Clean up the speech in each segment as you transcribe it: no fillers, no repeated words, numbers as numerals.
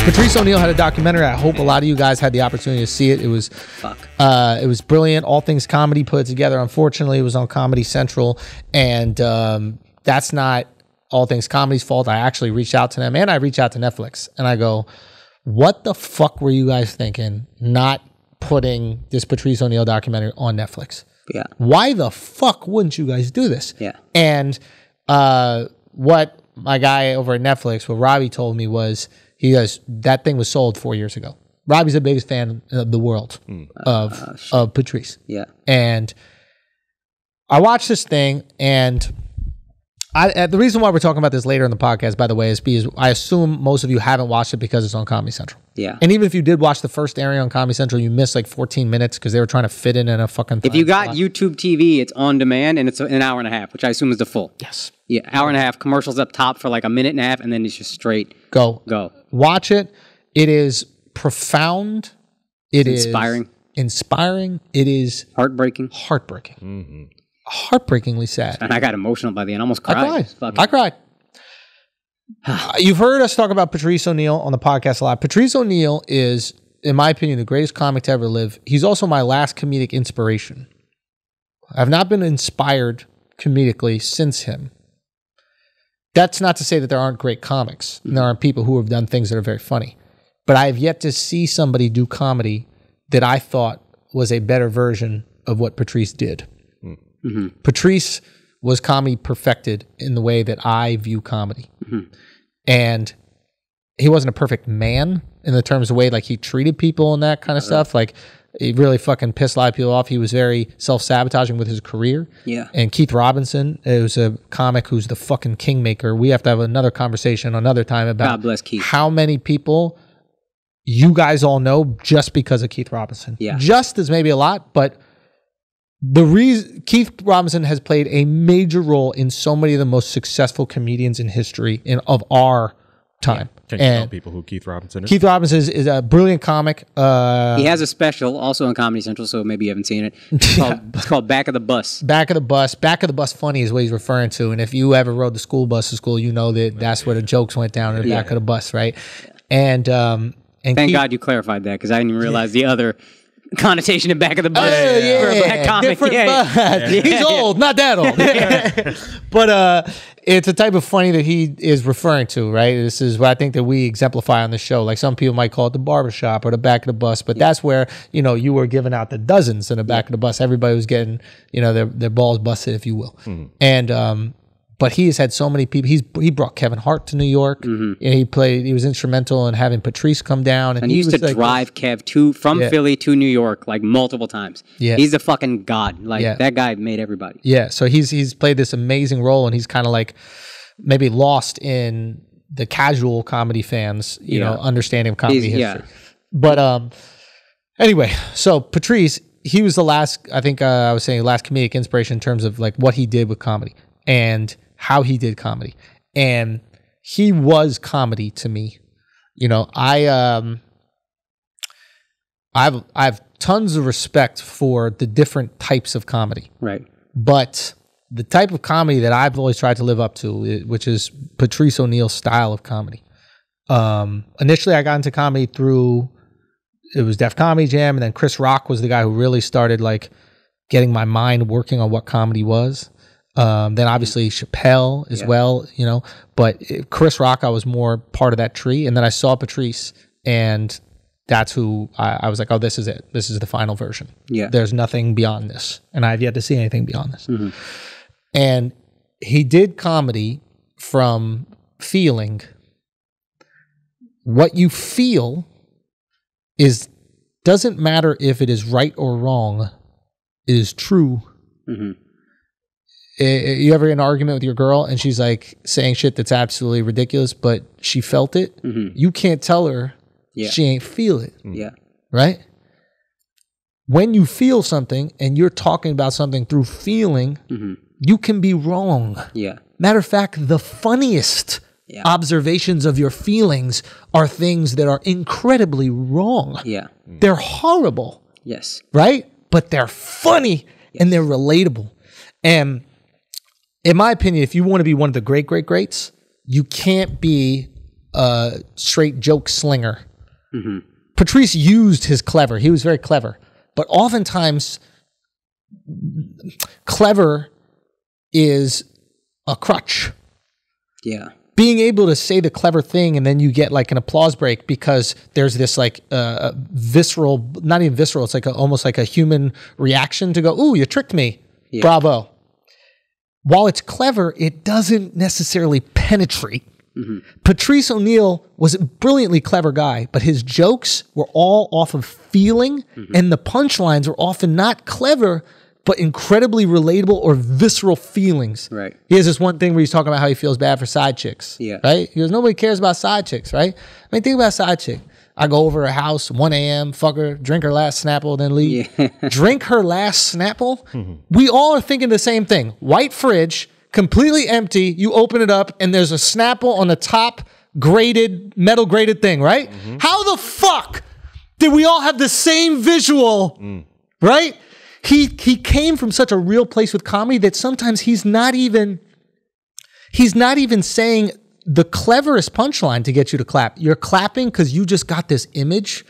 Patrice O'Neal had a documentary. I hope a lot of you guys had the opportunity to see it. It was brilliant. All Things Comedy put it together. Unfortunately, it was on Comedy Central, and that's not All Things Comedy's fault. I actually reached out to them, and I reached out to Netflix, and I go, what the fuck were you guys thinking not putting this Patrice O'Neal documentary on Netflix? Yeah. Why the fuck wouldn't you guys do this? Yeah. And what my guy over at Netflix, what Robbie told me was, he goes, that thing was sold 4 years ago. Robbie's the biggest fan of the world of Patrice. Yeah. And I watched this thing, and the reason why we're talking about this later in the podcast, by the way, is because I assume most of you haven't watched it because it's on Comedy Central. Yeah. And even if you did watch the first airing on Comedy Central, you missed like 14 minutes because they were trying to fit it in a fucking If you got YouTube TV, it's on demand, and it's an hour and a half, which I assume is the full. Yes. Yeah, hour and a half, commercials up top for like a minute and a half, and then it's just straight go. Watch it. It is profound. It's inspiring. It is heartbreaking. Mm-hmm. Heartbreakingly sad. And I got emotional by the end. I almost cried. I cried. You've heard us talk about Patrice O'Neal on the podcast a lot. Patrice O'Neal is, in my opinion, the greatest comic to ever live. He's also my last comedic inspiration. I've not been inspired comedically since him. That's not to say that there aren't great comics. And there aren't people who have done things that are very funny. But I have yet to see somebody do comedy that I thought was a better version of what Patrice did. Mm-hmm. Patrice was comedy perfected in the way that I view comedy. Mm-hmm. And he wasn't a perfect man in the terms of the way like he treated people and that kind of stuff. Like, he really fucking pissed a lot of people off. He was very self-sabotaging with his career. Yeah. And Keith Robinson is a comic who's the fucking kingmaker. We have to have another conversation another time about God bless Keith. How many people you guys all know just because of Keith Robinson. Yeah. Just as maybe a lot, but the reason Keith Robinson has played a major role in so many of the most successful comedians in history of our time. Can you tell people who Keith Robinson is? Keith Robinson is a brilliant comic. He has a special also on Comedy Central, so maybe you haven't seen it. It's called Back of the Bus. Back of the Bus. Back of the Bus funny is what he's referring to. And if you ever rode the school bus to school, you know that that's where the jokes went down in the back of the bus, right? And thank God you clarified that, because I didn't even realize the other connotation in Back of the Bus for a black comic. He's old, not that old. But it's a type of funny that he is referring to, right? This is what I think that we exemplify on the show. Like, some people might call it the barbershop or the back of the bus, but that's where, you know, you were giving out the dozens in the back of the bus. Everybody was getting, you know, their balls busted, if you will. Mm-hmm. And but he has had so many people. He brought Kevin Hart to New York, and he was instrumental in having Patrice come down. And he used to drive Kev from Philly to New York like multiple times. Yeah, he's a fucking god. Like, that guy made everybody. Yeah, so he's played this amazing role, and he's kind of like maybe lost in the casual comedy fans, you know, understanding of comedy history. Yeah. But anyway, so Patrice, he was the last. I think I was saying last comedic inspiration in terms of like what he did with comedy and how he did comedy. And he was comedy to me. You know, I've tons of respect for the different types of comedy. Right. But the type of comedy that I've always tried to live up to, which is Patrice O'Neal's style of comedy. Initially, I got into comedy through, it was Def Comedy Jam, and then Chris Rock was the guy who really started like getting my mind working on what comedy was. Then obviously Chappelle as well, you know, but Chris Rock, I was more part of that tree. And then I saw Patrice, and that's who I was like, oh, this is it. This is the final version. Yeah. There's nothing beyond this. And I've yet to see anything beyond this. Mm-hmm. And he did comedy from feeling. What you feel doesn't matter if it is right or wrong. It is true. Mm-hmm. You ever in an argument with your girl and she's like saying shit that's absolutely ridiculous, but she felt it? Mm-hmm. You can't tell her she ain't feel it. Yeah. Right? When you feel something and you're talking about something through feeling, you can be wrong. Yeah. Matter of fact, the funniest observations of your feelings are things that are incredibly wrong. Yeah. They're horrible. Yes. Right? But they're funny and they're relatable. And in my opinion, if you want to be one of the greats, you can't be a straight joke slinger. Mm-hmm. Patrice used his clever. He was very clever. But oftentimes, clever is a crutch. Yeah. Being able to say the clever thing and then you get like an applause break because there's this like visceral, not even visceral, it's like almost like a human reaction to go, ooh, you tricked me. Yeah. Bravo. While it's clever, it doesn't necessarily penetrate. Mm-hmm. Patrice O'Neal was a brilliantly clever guy, but his jokes were all off of feeling, and the punchlines were often not clever, but incredibly relatable or visceral feelings. Right. He has this one thing where he's talking about how he feels bad for side chicks. Yeah. Right? He goes, nobody cares about side chicks, right? I mean, think about a side chick. I go over her house, 1 a.m., fuck her, drink her last Snapple, then leave. Yeah. Drink her last Snapple? Mm-hmm. We all are thinking the same thing. White fridge, completely empty. You open it up, and there's a Snapple on the top metal graded thing, right? Mm-hmm. How the fuck did we all have the same visual, right? He came from such a real place with comedy that sometimes he's not even saying the cleverest punchline to get you to clap. You're clapping because you just got this image,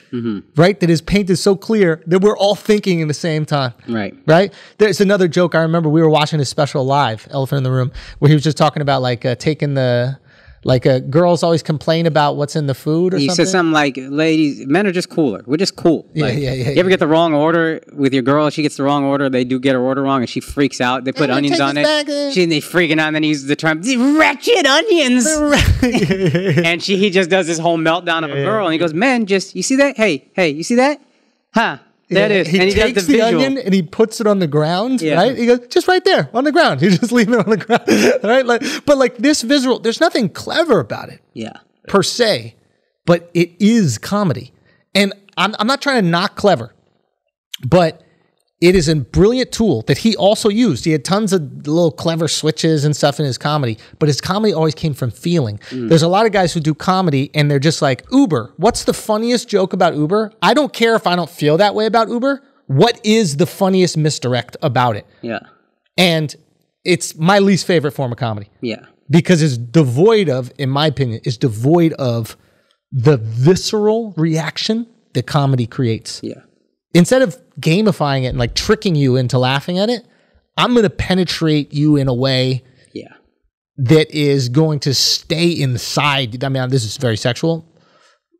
right? That is painted so clear that we're all thinking in the same time. Right? There's another joke. I remember we were watching his special live, Elephant in the Room, where he was just talking about like taking the... Like girls always complain about what's in the food or something. He said something like, ladies, men are just cooler. We're just cool. Yeah, like, yeah. You ever get the wrong order with your girl? She gets the wrong order. They do get her order wrong and she freaks out. They put onions on it. They freaking out and then he uses the term, wretched onions. And he just does this whole meltdown of a girl. And he goes, men, just, you see that? Hey, you see that? Huh. That is. He takes the onion and he puts it on the ground, right? He goes, just right there on the ground. You just leave it on the ground, right? But this visual, there's nothing clever about it, per se, but it is comedy. And I'm not trying to knock clever, but it is a brilliant tool that he also used. He had tons of little clever switches and stuff in his comedy, but his comedy always came from feeling. There's a lot of guys who do comedy and they're just like, Uber, what's the funniest joke about Uber? I don't care if I don't feel that way about Uber. What is the funniest misdirect about it? Yeah. And it's my least favorite form of comedy. Yeah. Because it's devoid of, in my opinion, the visceral reaction that comedy creates. Yeah. Instead of gamifying it and like tricking you into laughing at it, I'm going to penetrate you in a way that is going to stay inside. I mean, this is very sexual.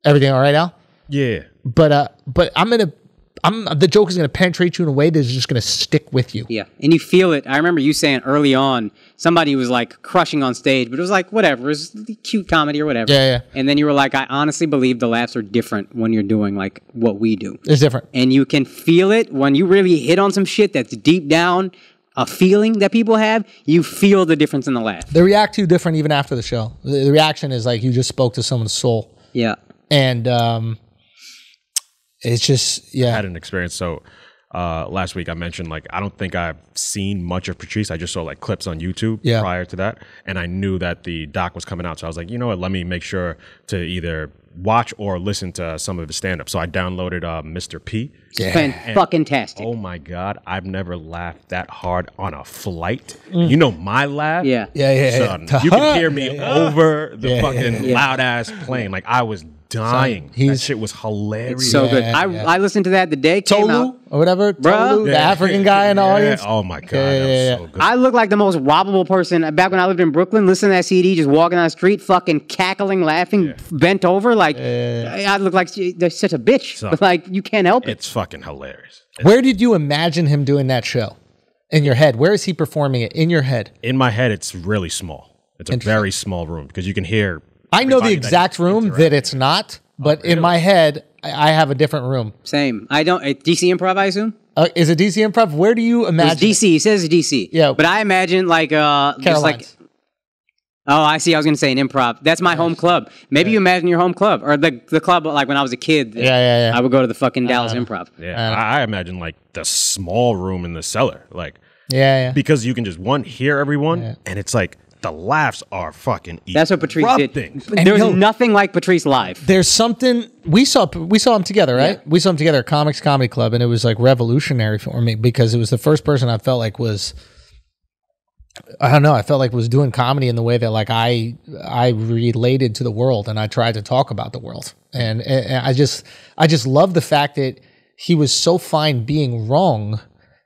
Everything all right, Al? Yeah. But the joke is going to penetrate you in a way that is just going to stick with you. Yeah, and you feel it. I remember you saying early on, somebody was like crushing on stage, but it was like, whatever, it was cute comedy or whatever. Yeah. And then you were like, I honestly believe the laughs are different when you're doing like what we do. It's different. And you can feel it when you really hit on some shit that's deep down, a feeling that people have, you feel the difference in the laugh. They react to you different even after the show. The reaction is like you just spoke to someone's soul. Yeah. And it's just, I had an experience. So last week I mentioned, like, I don't think I've seen much of Patrice. I just saw like clips on YouTube prior to that. And I knew that the doc was coming out. So I was like, you know what, let me make sure to either watch or listen to some of his stand-up. So I downloaded Mr. P. Fucking-tastic. Oh my God, I've never laughed that hard on a flight. You know my laugh? Yeah. Son, you can hear me over the fucking loud-ass plane. Like, I was dying. That shit was hilarious. It's so good. I listened to that the day it came out. Or whatever. Tolu, the African guy in the audience. Oh my God, that was so good. I look like the most wobbable person back when I lived in Brooklyn, listening to that CD, just walking down the street, fucking cackling, laughing, bent over. Like, I look like they're such a bitch. But like, you can't help it. It's fucking hilarious. Where did you imagine him doing that show? In your head? Where is he performing it? In your head? In my head, it's really small. It's a very small room because you can hear. I know the exact room that it's not, but in my head, I have a different room. Same. I don't. DC Improv, I assume. Is it DC Improv? Where do you imagine? It's DC. It says DC. Yeah, but I imagine like just like. Oh, I see. I was going to say an improv. That's my home club. Maybe you imagine your home club or the club like when I was a kid. Yeah. I would go to the fucking Dallas Improv. Yeah, I imagine like the small room in the cellar, like because you can just hear everyone, and it's like the laughs are fucking. That's what Patrice did. And there's nothing like Patrice live. There's something we saw him together, right? Yeah. We saw him together at Comics Comedy Club, and it was like revolutionary for me because it was the first person I felt like was. I don't know. I felt like I was doing comedy in the way that like I related to the world and I tried to talk about the world. And I just love the fact that he was so fine being wrong,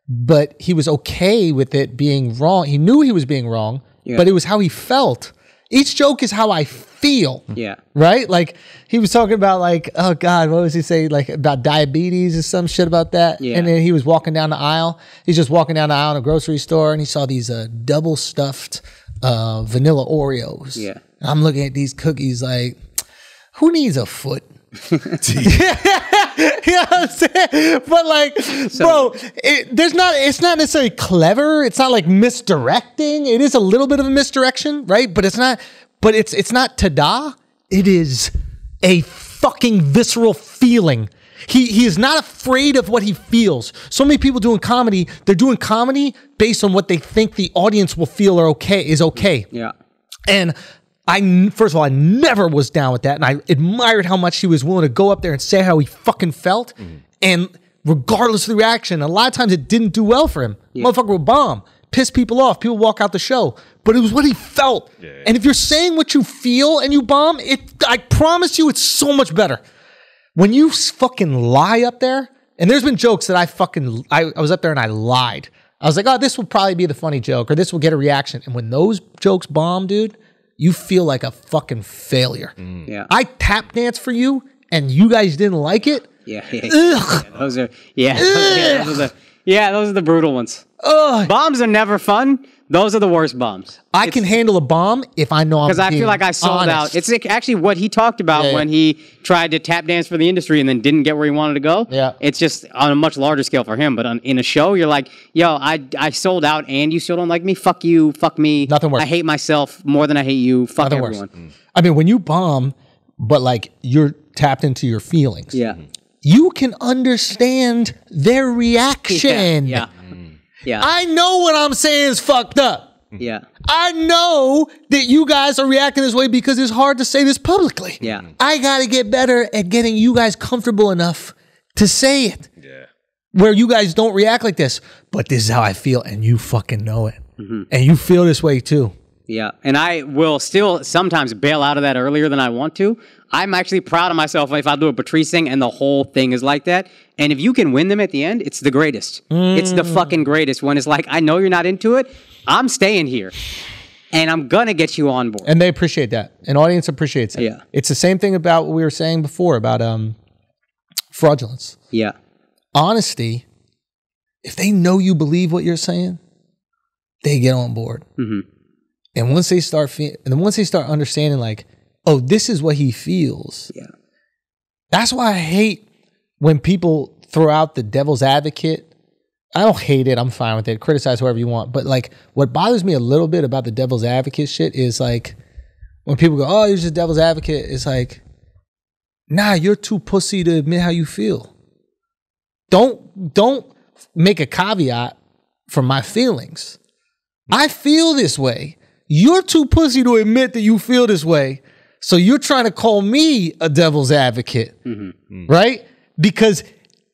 but he was okay with it being wrong. He knew he was being wrong, but it was how he felt. Each joke is how I feel. Yeah. Right? Like he was talking about like, oh God, what was he saying? Like about diabetes or some shit about that. Yeah. And then he was walking down the aisle. He's just walking down the aisle in a grocery store and he saw these double stuffed vanilla Oreos. Yeah. And I'm looking at these cookies like, who needs a foot? You know what I'm saying? But like, bro, it's not necessarily clever. It's not like misdirecting. It is a little bit of a misdirection, right? But it's not tada. It is a fucking visceral feeling. He is not afraid of what he feels. So many people doing comedy, they're doing comedy based on what they think the audience will feel is okay. Yeah. And first of all, I never was down with that. And I admired how much he was willing to go up there and say how he fucking felt. And regardless of the reaction, a lot of times it didn't do well for him. Motherfucker would bomb, piss people off. People walk out the show. But it was what he felt. Yeah. And if you're saying what you feel and you bomb, I promise you it's so much better. When you fucking lie up there, and there's been jokes that I was up there and I lied. I was like, oh, this will probably be the funny joke or this will get a reaction. And when those jokes bomb, dude, you feel like a fucking failure. Yeah. I tap dance for you and you guys didn't like it. Yeah. Those are the brutal ones. Ugh. Bombs are never fun. Those are the worst bombs. I can handle a bomb if I know I'm because I feel like I sold out. It's actually what he talked about when he tried to tap dance for the industry and then didn't get where he wanted to go. Yeah. It's just on a much larger scale for him. But in a show, you're like, yo, I sold out and you still don't like me? Fuck you. Fuck me. Nothing works. I hate myself more than I hate you. Fuck Nothing everyone. Works. I mean, when you bomb, but like you're tapped into your feelings. Yeah. You can understand their reaction. Yeah. Yeah. I know what I'm saying is fucked up. Yeah. I know that you guys are reacting this way because it's hard to say this publicly. Yeah. I got to get better at getting you guys comfortable enough to say it. Yeah. Where you guys don't react like this. But this is how I feel and you fucking know it. Mm-hmm. And you feel this way too. Yeah. And I will still sometimes bail out of that earlier than I want to. I'm actually proud of myself if I do a Patrice thing and the whole thing is like that. And if you can win them at the end, it's the greatest. It's the fucking greatest when it's like, I know you're not into it. I'm staying here. And I'm going to get you on board. And they appreciate that. An audience appreciates it. Yeah. It's the same thing about what we were saying before about fraudulence. Yeah. Honesty, if they know you believe what you're saying, they get on board. Mm-hmm. And once they start understanding like, oh, this is what he feels. Yeah. That's why I hate when people throw out the devil's advocate. I don't hate it. I'm fine with it. Criticize whoever you want. But like what bothers me a little bit about the devil's advocate shit is like when people go, oh, you're just devil's advocate. It's like, nah, you're too pussy to admit how you feel. Don't make a caveat for my feelings. I feel this way. You're too pussy to admit that you feel this way. So you're trying to call me a devil's advocate, right? Because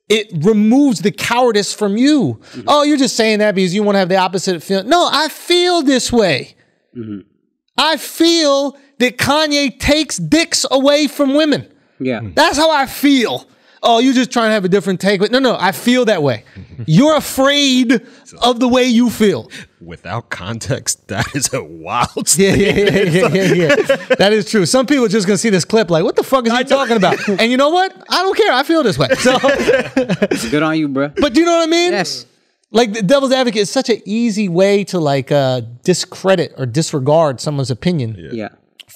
it removes the cowardice from you. Mm-hmm. Oh, you're just saying that because you want to have the opposite feeling. No, I feel this way. Mm-hmm. I feel that Kanye takes dicks away from women. Yeah. That's how I feel. Oh, you're just trying to have a different take. But no, I feel that way. You're afraid of the way you feel. Without context, that is a wild statement. Yeah. That is true. Some people are just going to see this clip like, what the fuck is he talking about? And you know what? I don't care. I feel this way. So good on you, bro. But do you know what I mean? Yes. Like the devil's advocate is such an easy way to like discredit or disregard someone's opinion. Yeah.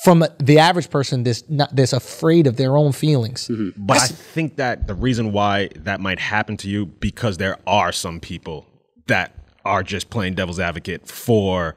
From the average person that's afraid of their own feelings. Mm-hmm. But I think that the reason why that might happen to you, because there are some people that are just playing devil's advocate for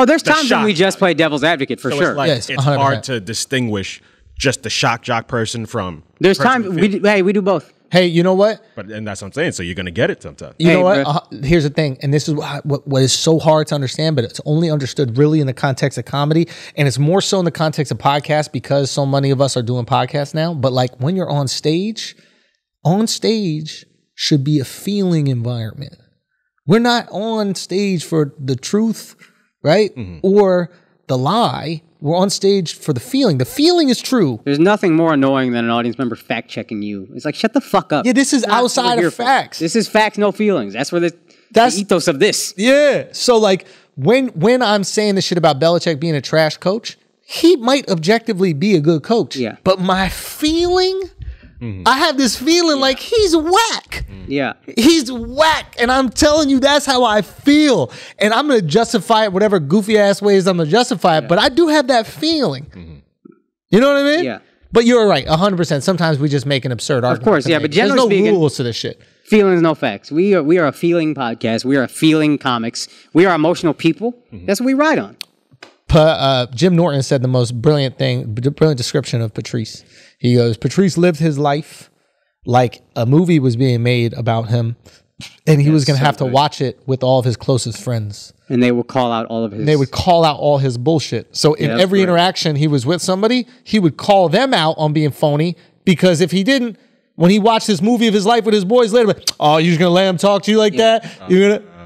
there's times when we just play devil's advocate for sure. Yes, it's hard to distinguish just the shock jock person from... There's times... we do both. Hey, you know what? And that's what I'm saying. So you're going to get it sometimes. You know what? Here's the thing. And this is what is so hard to understand, but it's only understood really in the context of comedy. And it's more so in the context of podcasts because so many of us are doing podcasts now. But like when you're on stage should be a feeling environment. We're not on stage for the truth right? Or the lie. We're on stage for the feeling. The feeling is true. There's nothing more annoying than an audience member fact checking you. It's like, shut the fuck up. Yeah, this is outside of facts. This is facts, no feelings. That's where the ethos of this. Yeah. So like when I'm saying this shit about Belichick being a trash coach, he might objectively be a good coach. Yeah. But my feeling, I have this feeling like he's whack. Yeah. He's whack. And I'm telling you, that's how I feel. And I'm going to justify it whatever goofy ass ways I'm going to justify it. But I do have that feeling. You know what I mean? Yeah. But you're right, 100%. Sometimes we just make an absurd argument. Of course, yeah. But generally there's no speaking, rules to this shit. Feelings, no facts. We are a feeling podcast. We are a feeling comics. We are emotional people. That's what we ride on. Jim Norton said the most brilliant description of Patrice. He goes, Patrice lived his life like a movie was being made about him, and he was going to have to watch it with all of his closest friends. And they would call out all of his... They would call out all his bullshit. So in every interaction he was with somebody, he would call them out on being phony, because if he didn't, when he watched this movie of his life with his boys later, you're just going to let him talk to you like that? You're going to...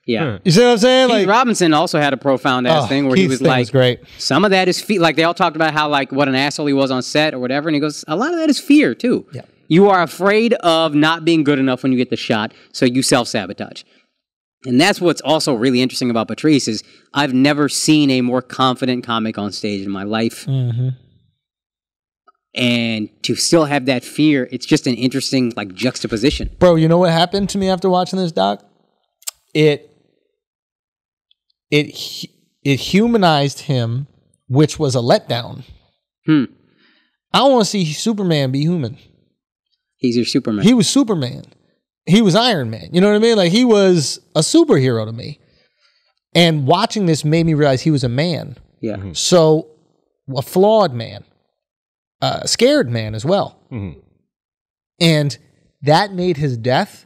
Yeah. You see what I'm saying? Keith Robinson also had a profound ass thing where he was like, great. Some of that is fear. Like they all talked about how like what an asshole he was on set or whatever. And he goes, a lot of that is fear too. Yeah. You are afraid of not being good enough when you get the shot. So you self-sabotage. And that's what's also really interesting about Patrice is I've never seen a more confident comic on stage in my life. And to still have that fear, it's just an interesting like juxtaposition. Bro, you know what happened to me after watching this doc? It humanized him, which was a letdown. I don't want to see Superman be human. He's your Superman. He was Superman. He was Iron Man. You know what I mean? Like he was a superhero to me. And watching this made me realize he was a man. Yeah. So a flawed man, a scared man as well. And that made his death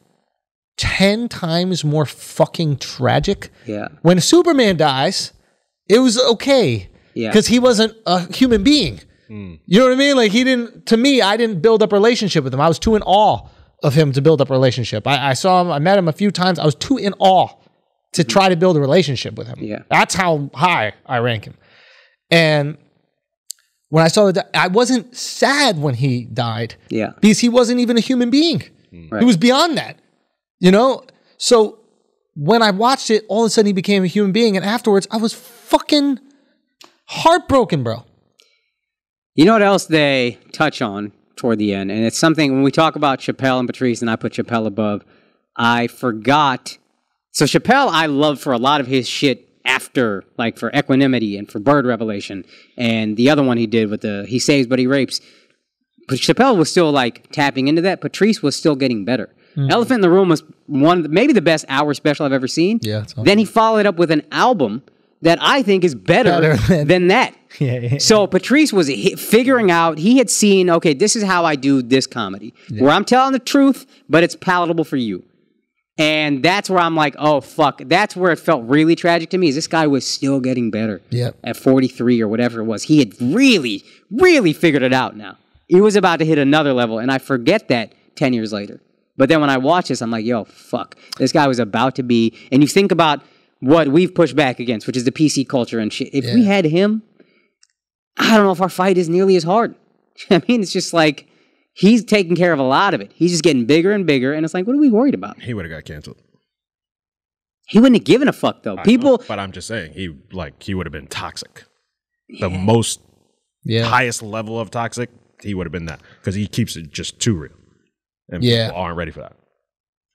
10 times more fucking tragic. Yeah. When Superman dies, it was okay. Yeah. Because he wasn't a human being. You know what I mean? Like to me, I didn't build up a relationship with him. I was too in awe of him to build up a relationship. I saw him, I met him a few times. I was too in awe to try to build a relationship with him. Yeah. That's how high I rank him. And when I saw that, I wasn't sad when he died. Yeah. Because he wasn't even a human being. Right. He was beyond that. You know? So when I watched it, all of a sudden he became a human being. And afterwards, I was fucking heartbroken, bro. You know what else they touch on toward the end? And it's something, when we talk about Chappelle and Patrice, and I put Chappelle above, I forgot. So Chappelle, I love for a lot of his shit after, like for Equanimity and for Bird Revelation. And the other one he did with the He Saves But He Rapes. But Chappelle was still like tapping into that. Patrice was still getting better. Elephant in the Room was maybe the best hour special I've ever seen. Yeah, it's awesome. Then he followed up with an album that I think is better than that. Yeah. So Patrice was figuring out, he had seen, okay, this is how I do this comedy, where I'm telling the truth, but it's palatable for you. And that's where I'm like, oh, fuck. That's where it felt really tragic to me, is this guy was still getting better at 43 or whatever it was. He had really, really figured it out now. He was about to hit another level, and I forget that 10 years later. But then when I watch this, I'm like, yo, fuck. This guy was about to be... And you think about what we've pushed back against, which is the PC culture and shit. If we had him, I don't know if our fight is nearly as hard. I mean, it's just like, he's taking care of a lot of it. He's just getting bigger and bigger, and it's like, what are we worried about? He would have got canceled. He wouldn't have given a fuck, though. But I'm just saying, he would have been toxic. The most highest level of toxic, he would have been that. Because he keeps it just too real. And people aren't ready for that.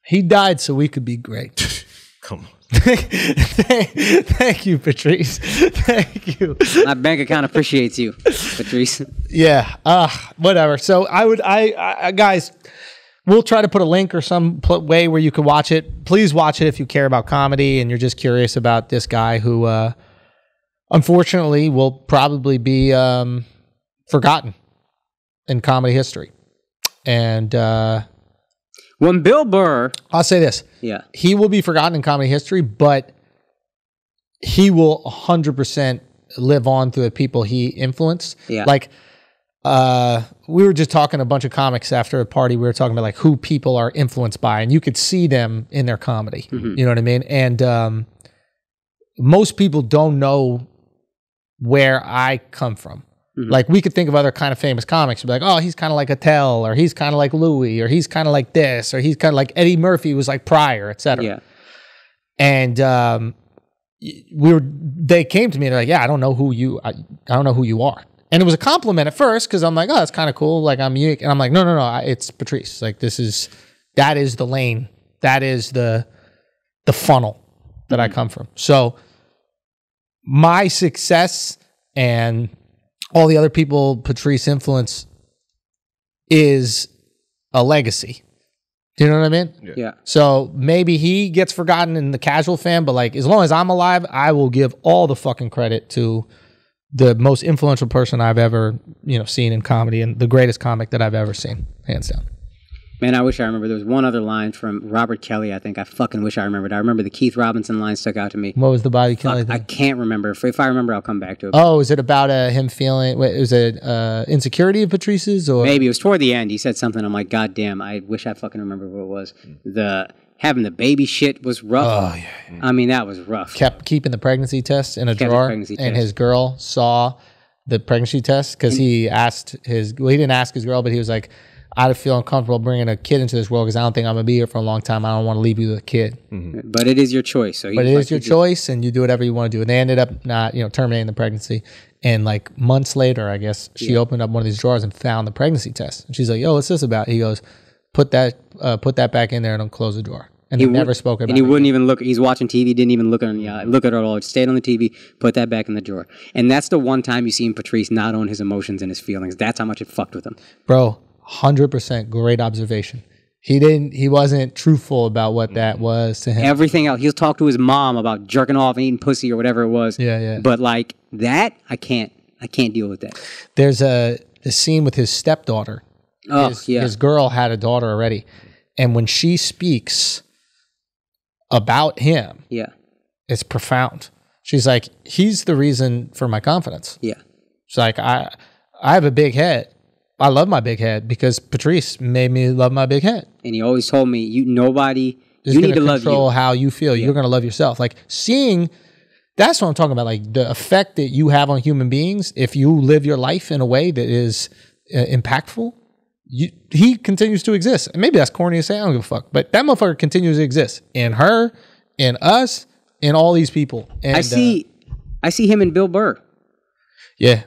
He died so we could be great. Come on. Thank you, Patrice. Thank you. My bank account appreciates you, Patrice. Yeah. Whatever. So I guys, we'll try to put a link or some way where you can watch it. Please watch it if you care about comedy and you're just curious about this guy who, unfortunately, will probably be forgotten in comedy history. And when Bill Burr... I'll say this. Yeah. He will be forgotten in comedy history, but he will 100% live on through the people he influenced. Yeah. Like, we were just talking a bunch of comics after a party. We were talking about like who people are influenced by, and you could see them in their comedy. You know what I mean? And most people don't know where I come from. Like we could think of other kind of famous comics, be like, oh, he's kind of like Attell, or he's kind of like Louis, or he's kind of like this, or he's kind of like Eddie Murphy was like Pryor, etc. Yeah. And they came to me and they're like, yeah, I don't know who you are. And it was a compliment at first because I'm like, oh, that's kind of cool. Like I'm unique. And I'm like, no, it's Patrice. Like that is the lane. That is the funnel that I come from. So my success and all the other people Patrice influence is a legacy. Do you know what I mean? Yeah. So maybe he gets forgotten in the casual fan, but like as long as I'm alive, I will give all the fucking credit to the most influential person I've ever, seen in comedy and the greatest comic that I've ever seen, hands down. Man, I wish I remember. There was one other line from Robert Kelly, I think. I fucking wish I remembered. I remember the Keith Robinson line stuck out to me. What was the Bobby Kelly thing? I can't remember. If I remember, I'll come back to it. Oh, is it about him feeling, was it insecurity of Patrice's? Or? Maybe. It was toward the end. He said something. I'm like, God damn, I wish I fucking remember what it was. Having the baby shit was rough. Oh, yeah. I mean, that was rough. Kept keeping the pregnancy test in a drawer, and his girl saw the pregnancy test because he didn't ask his girl, but he was like, I feel uncomfortable bringing a kid into this world because I don't think I'm going to be here for a long time. I don't want to leave you with a kid. Mm-hmm. But it is your choice. But it is your choice, and you do whatever you want to do. And they ended up not, terminating the pregnancy. And like months later, I guess, she opened up one of these drawers and found the pregnancy test. And she's like, yo, what's this about? He goes, put that back in there and don't close the drawer. And he never spoke about it. And he wouldn't even look. He's watching TV, didn't even look at it at all. It stayed on the TV, put that back in the drawer. And that's the one time you see Patrice not own his emotions and his feelings. That's how much it fucked with him. Bro, 100% great observation. He wasn't truthful about what that was to him. Everything else. He'll talk to his mom about jerking off and eating pussy or whatever it was. Yeah. But like that, I can't deal with that. There's the scene with his stepdaughter. His girl had a daughter already. And when she speaks about him, it's profound. She's like, he's the reason for my confidence. Yeah. She's like, I have a big head. I love my big head because Patrice made me love my big head. And he always told me, you need to love you. Control how you feel. Yeah. You're going to love yourself. Like that's what I'm talking about. Like the effect that you have on human beings, if you live your life in a way that is impactful, he continues to exist. And maybe that's corny to say, I don't give a fuck. But that motherfucker continues to exist in her, in us, in all these people. And I see him in Bill Burr. Yeah.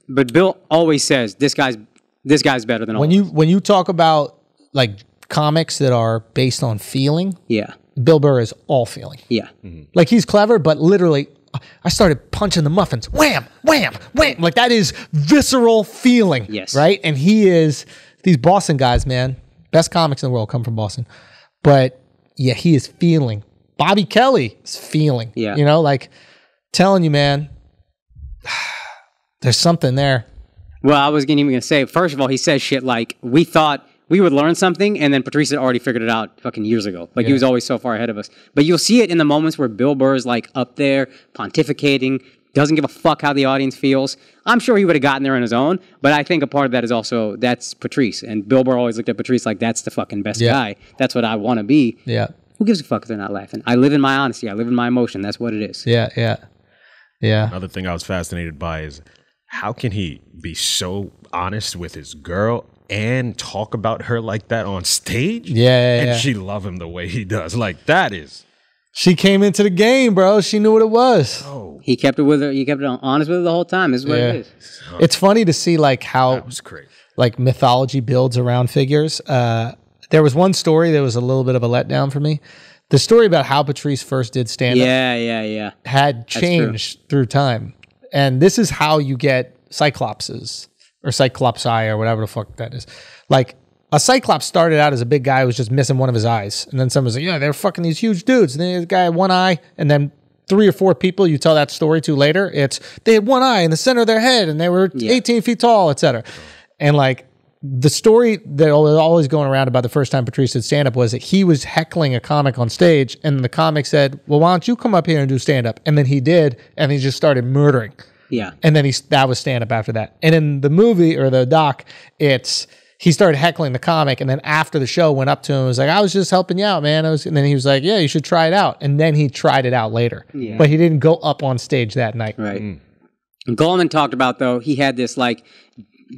But Bill always says this guy's better than all. When you talk about like comics that are based on feeling, Bill Burr is all feeling. Yeah, like he's clever, but literally, I started punching the muffins, wham, wham, wham. Like that is visceral feeling. Yes, right. And he is these Boston guys, man. Best comics in the world come from Boston, but yeah, he is feeling. Bobby Kelly is feeling. Yeah, like telling you, man. There's something there. Well, I was even going to say, first of all, he says shit like, we thought we would learn something, and then Patrice had already figured it out fucking years ago. Like, he was always so far ahead of us. But you'll see it in the moments where Bill Burr is, like, up there, pontificating, doesn't give a fuck how the audience feels. I'm sure he would have gotten there on his own, but I think a part of that is also, that's Patrice. And Bill Burr always looked at Patrice like, that's the fucking best guy. That's what I want to be. Yeah. Who gives a fuck if they're not laughing? I live in my honesty. I live in my emotion. That's what it is. Yeah. Another thing I was fascinated by is, how can he be so honest with his girl and talk about her like that on stage? And she love him the way he does. Like that is. She came into the game, bro. She knew what it was. Oh. He kept it with her. He kept it honest with her the whole time. This is what it is. It's funny to see like how that was crazy. Like mythology builds around figures. There was one story that was a little bit of a letdown for me. The story about how Patrice first did stand-up had changed through time. And this is how you get Cyclopses or Cyclopsi or whatever the fuck that is. Like a Cyclops started out as a big guy who was just missing one of his eyes. And then someone was like, yeah, they're fucking these huge dudes. And then the guy had one eye. And then 3 or 4 people you tell that story to later, they had one eye in the center of their head and they were 18 feet tall, etc. And like the story that was always going around about the first time Patrice did stand-up was that he was heckling a comic on stage, and the comic said, well, why don't you come up here and do stand-up? And then he did, and he just started murdering. Yeah. And then that was stand-up after that. And in the movie, or the doc, he started heckling the comic, and then after the show went up to him and was like, I was just helping you out, man. And then he was like, yeah, you should try it out. And then he tried it out later. Yeah. But he didn't go up on stage that night. Right. And Goldman talked about, though, he had this, like,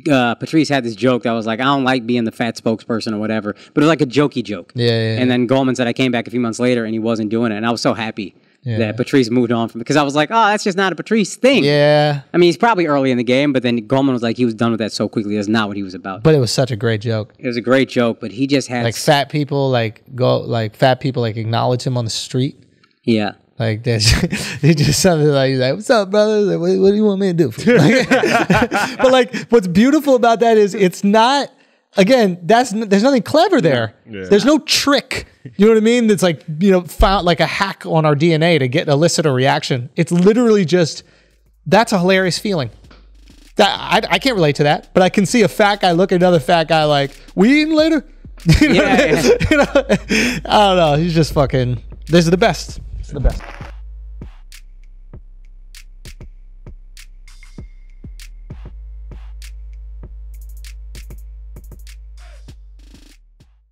Patrice had this joke that was like, I don't like being the fat spokesperson or whatever. But it was like a jokey joke. Yeah. And then Goldman said, I came back a few months later and he wasn't doing it. And I was so happy that Patrice moved on from it. Because I was like, oh, that's just not a Patrice thing. Yeah. I mean, he's probably early in the game, but then Goldman was like, he was done with that so quickly. That's not what he was about. But it was such a great joke. It was a great joke, but he just had... Like fat people, acknowledge him on the street. Yeah. Like that, they just something like, he's like, "What's up, brother? Like, what do you want me to do for you?" Like, but like, what's beautiful about that is it's not. Again, there's nothing clever there. Yeah. There's no trick. You know what I mean? That's like, found like a hack on our DNA to elicit a reaction. It's literally just, that's a hilarious feeling. That I can't relate to that, but I can see a fat guy look at another fat guy like, "We eating later?" I mean? I don't know. He's just fucking. This is the best. It's the best.